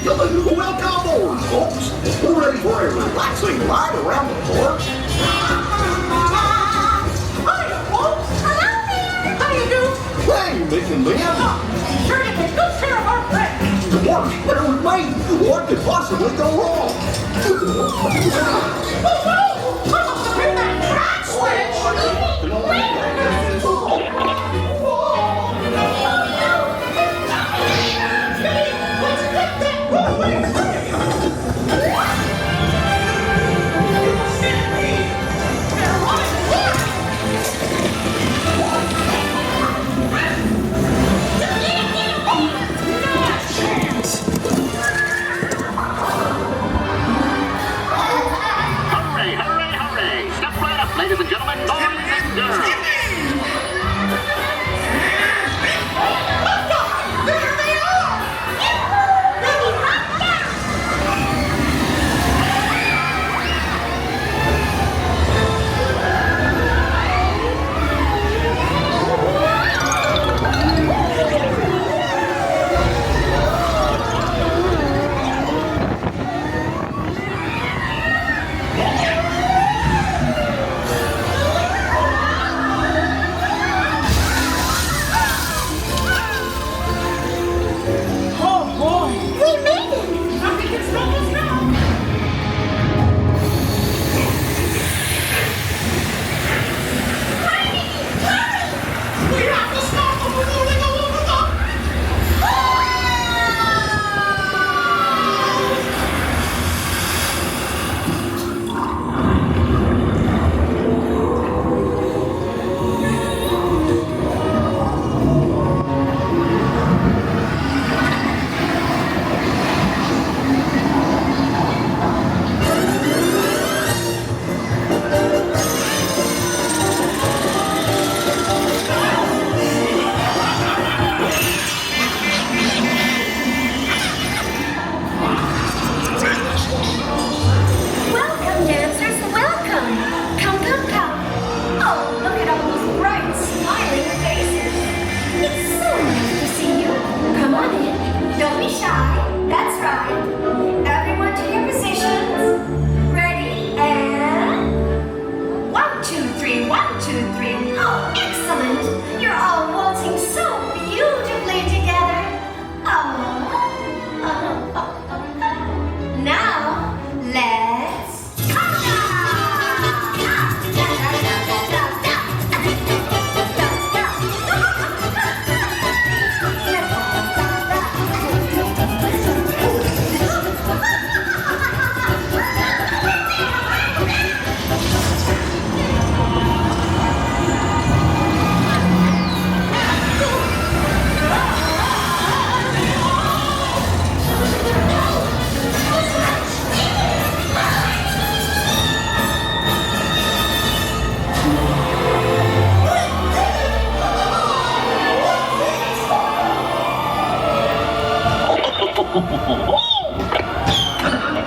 Welcome aboard, folks. We're ready for a relaxing ride around the park. Hiya, folks. Hello there. How do you do? Hey, Mick and Ben. Sure to take good care of our friends. The park's better with me. What could possibly go wrong? Oh, no! I must have hit that track switch. Let's get that rolling. Ladies and gentlemen, boys and girls. There they are! Ready, hot down!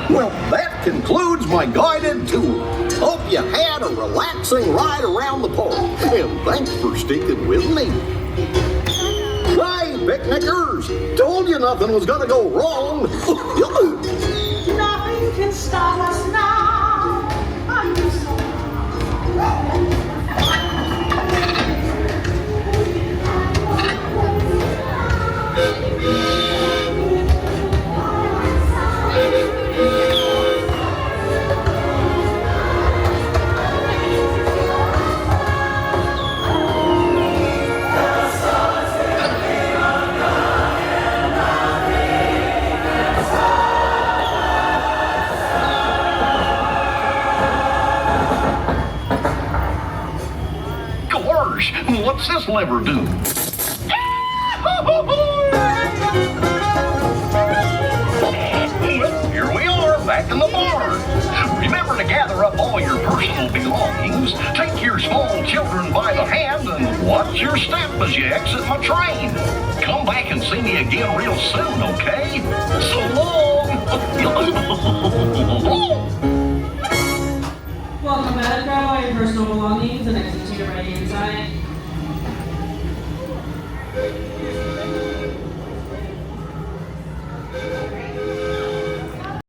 Well, that concludes my guided tour. Hope you had a relaxing ride around the park, and thanks for sticking with me. Hey, picnickers! Told you nothing was gonna go wrong. Nothing can stop us now. I'm so What's this lever do? Well, here we are, back in the barn. Remember to gather up all your personal belongings, take your small children by the hand, and watch your step as you exit my train. Come back and see me again real soon, okay? So long! Welcome back. Grab all your personal belongings and exit to your right hand side.